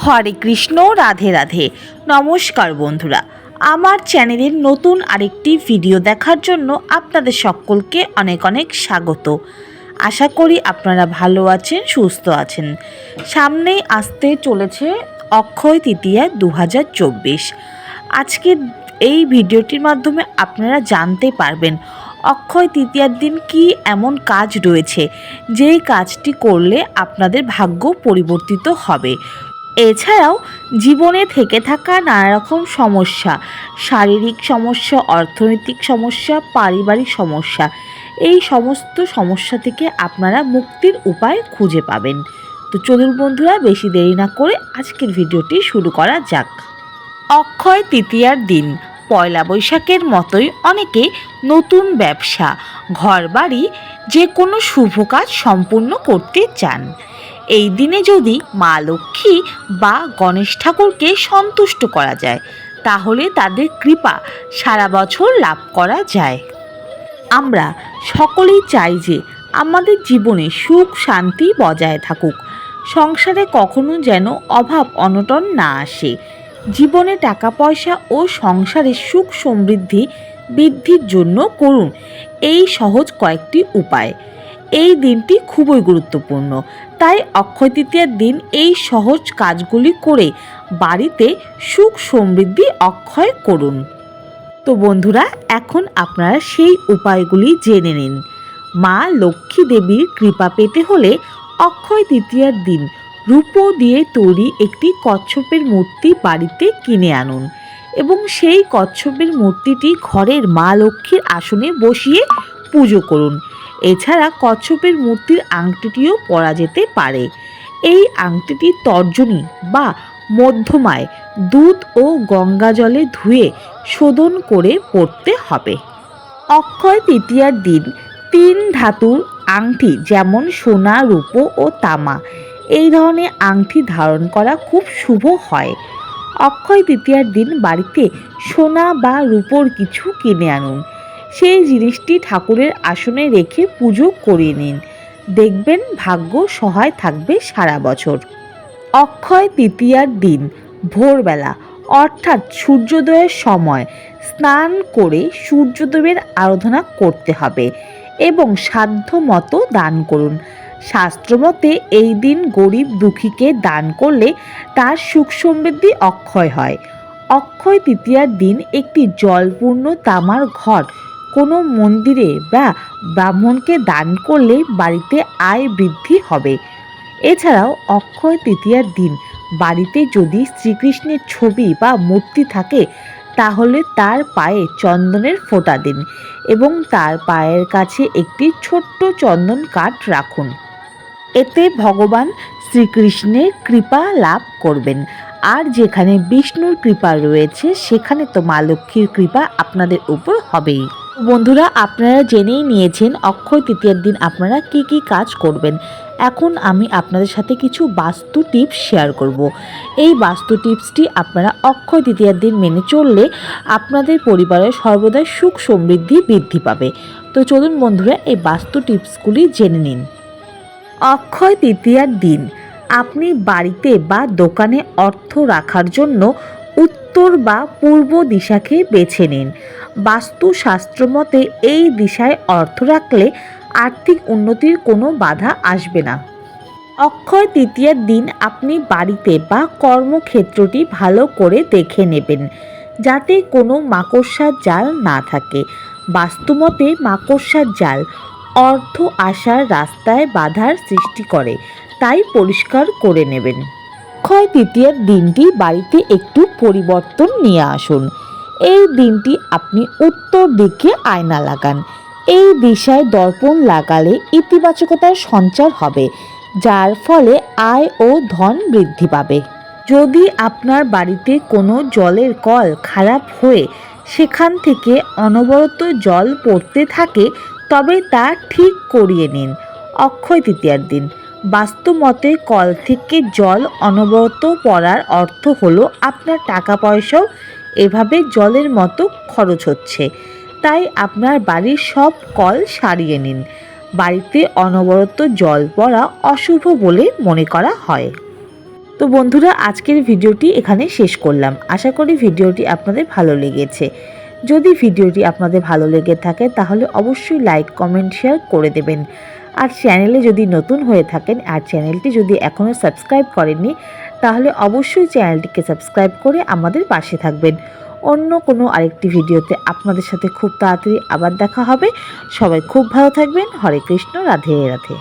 হরে কৃষ্ণ, রাধে রাধে। নমস্কার বন্ধুরা, আমার চ্যানেলের নতুন আরেকটি ভিডিও দেখার জন্য আপনাদের সকলকে অনেক অনেক স্বাগত। আশা করি আপনারা ভালো আছেন, সুস্থ আছেন। সামনেই আসতে চলেছে অক্ষয় তৃতীয়া 2024। আজকের এই ভিডিওটির মাধ্যমে আপনারা জানতে পারবেন অক্ষয় তৃতীয়ার দিন কি এমন কাজ রয়েছে যেই কাজটি করলে আপনাদের ভাগ্য পরিবর্তিত হবে। এছাড়াও জীবনে থেকে থাকা নানা রকম সমস্যা, শারীরিক সমস্যা, অর্থনৈতিক সমস্যা, পারিবারিক সমস্যা, এই সমস্ত সমস্যা থেকে আপনারা মুক্তির উপায় খুঁজে পাবেন। তো চলুন বন্ধুরা, বেশি দেরি না করে আজকের ভিডিওটি শুরু করা যাক। অক্ষয় তৃতীয়ার দিন পয়লা বৈশাখের মতোই অনেকে নতুন ব্যবসা, ঘরবাড়ি, যে কোনো শুভ কাজ সম্পূর্ণ করতে চান। এই দিনে যদি মা লক্ষ্মী বা গণেশ ঠাকুরকে সন্তুষ্ট করা যায়, তাহলে তাদের কৃপা সারা বছর লাভ করা যায়। আমরা সকলেই চাই যে আমাদের জীবনে সুখ শান্তি বজায় থাকুক, সংসারে কখনো যেন অভাব অনটন না আসে। জীবনে টাকা পয়সা ও সংসারের সুখ সমৃদ্ধি বৃদ্ধির জন্য করুন এই সহজ কয়েকটি উপায়। এই দিনটি খুবই গুরুত্বপূর্ণ, তাই অক্ষয় তৃতীয়ার দিন এই সহজ কাজগুলি করে বাড়িতে সুখ সমৃদ্ধি অক্ষয় করুন। তো বন্ধুরা, এখন আপনারা সেই উপায়গুলি জেনে নিন। মা লক্ষ্মী দেবীর কৃপা পেতে হলে অক্ষয় তৃতীয়ার দিন রূপো দিয়ে তৈরি একটি কচ্ছপের মূর্তি বাড়িতে কিনে আনুন এবং সেই কচ্ছপের মূর্তিটি ঘরের মা লক্ষ্মীর আসনে বসিয়ে পুজো করুন। এছাড়া কচ্ছপের মূর্তির আংটিটিও পরা যেতে পারে। এই আংটিটি তর্জনী বা মধ্যমায় দুধ ও গঙ্গা জলে ধুয়ে শোধন করে পরতে হবে। অক্ষয় তৃতীয়ার দিন 3 ধাতুর আংটি যেমন সোনা, রূপো ও তামা, এই ধরনের আংটি ধারণ করা খুব শুভ হয়। অক্ষয় তৃতীয়ার দিন বাড়িতে সোনা বা রূপোর কিছু কিনে আনুন। সেই জিনিসটি ঠাকুরের আসনে রেখে পুজো করিয়ে নিন, দেখবেন ভাগ্য সহায় থাকবে সারা বছর। অক্ষয় তৃতীয়ার দিন ভোরবেলা অর্থাৎ সূর্যোদয়ের সময় স্নান করে সূর্যদেবের আরাধনা করতে হবে এবং সাধ্য মতো দান করুন। শাস্ত্রমতে এই দিন গরিব দুঃখীকে দান করলে তার সুখ সমৃদ্ধি অক্ষয় হয়। অক্ষয় তৃতীয়ার দিন একটি জলপূর্ণ তামার ঘট কোনো মন্দিরে বা ব্রাহ্মণকে দান করলে বাড়িতে আয় বৃদ্ধি হবে। এছাড়াও অক্ষয় তৃতীয়ার দিন বাড়িতে যদি শ্রীকৃষ্ণের ছবি বা মূর্তি থাকে, তাহলে তার পায়ে চন্দনের ফোঁটা দিন এবং তার পায়ের কাছে একটি ছোট্ট চন্দন কাঠ রাখুন। এতে ভগবান শ্রীকৃষ্ণের কৃপা লাভ করবেন। আর যেখানে বিষ্ণুর কৃপা রয়েছে, সেখানে তো মা লক্ষ্মীর কৃপা আপনাদের উপর হবেই। বন্ধুরা, আপনারা জেনেই নিয়েছেন অক্ষয় তৃতীয়ার দিন আপনারা কি কি কাজ করবেন। এখন আমি আপনাদের সাথে কিছু বাস্তু টিপস শেয়ার করব। এই বাস্তু টিপসটি আপনারা অক্ষয় তৃতীয়ার দিন মেনে চললে আপনাদের পরিবারের সর্বদাই সুখ সমৃদ্ধি বৃদ্ধি পাবে। তো চলুন বন্ধুরা, এই বাস্তু টিপসগুলি জেনে নিন। অক্ষয় তৃতীয়ার দিন আপনি বাড়িতে বা দোকানে অর্থ রাখার জন্য উত্তর বা পূর্ব দিশাকে বেছে নিন। বাস্তুশাস্ত্র মতে এই দিশায় অর্থ রাখলে আর্থিক উন্নতির কোনো বাধা আসবে না। অক্ষয় তৃতীয়ার দিন আপনি বাড়িতে বা কর্মক্ষেত্রটি ভালো করে দেখে নেবেন যাতে কোনো মাকড়সার জাল না থাকে। বাস্তুমতে মাকড়সার জাল অর্থ আসার রাস্তায় বাধার সৃষ্টি করে, তাই পরিষ্কার করে নেবেন। অক্ষয় তৃতীয়ার দিনটি বাড়িতে একটু পরিবর্তন নিয়ে আসুন। এই দিনটি আপনি উত্তর দিকে আয়না লাগান। এই দিশায় দর্পণ লাগালে ইতিবাচকতার সঞ্চার হবে, যার ফলে আয় ও ধন বৃদ্ধি পাবে। যদি আপনার বাড়িতে কোনো জলের কল খারাপ হয়ে সেখান থেকে অনবরত জল পড়তে থাকে, তবে তা ঠিক করিয়ে নিন। অক্ষয় তৃতীয়ার দিন বাস্তুমতে কল থেকে জল অনবরত পড়ার অর্থ হলো আপনার টাকা পয়সাও এভাবে জলের মতো খরচ হচ্ছে, তাই আপনার বাড়ির সব কল সারিয়ে নিন। বাড়িতে অনবরত জল পড়া অশুভ বলে মনে করা হয়। তো বন্ধুরা, আজকের ভিডিওটি এখানে শেষ করলাম। আশা করি ভিডিওটি আপনাদের ভালো লেগেছে। যদি ভিডিওটি আপনাদের ভালো লেগে থাকে তাহলে অবশ্যই লাইক, কমেন্ট, শেয়ার করে দেবেন। আর চ্যানেলে যদি নতুন হয়ে থাকেন আর চ্যানেলটি যদি এখনও সাবস্ক্রাইব করেননি তাহলে অবশ্যই চ্যানেলটিকে সাবস্ক্রাইব করে আমাদের পাশে থাকবেন। অন্য কোনো আরেকটি ভিডিওতে আপনাদের সাথে খুব তাড়াতাড়ি আবার দেখা হবে। সবাই খুব ভালো থাকবেন। হরে কৃষ্ণ, রাধে রাধে।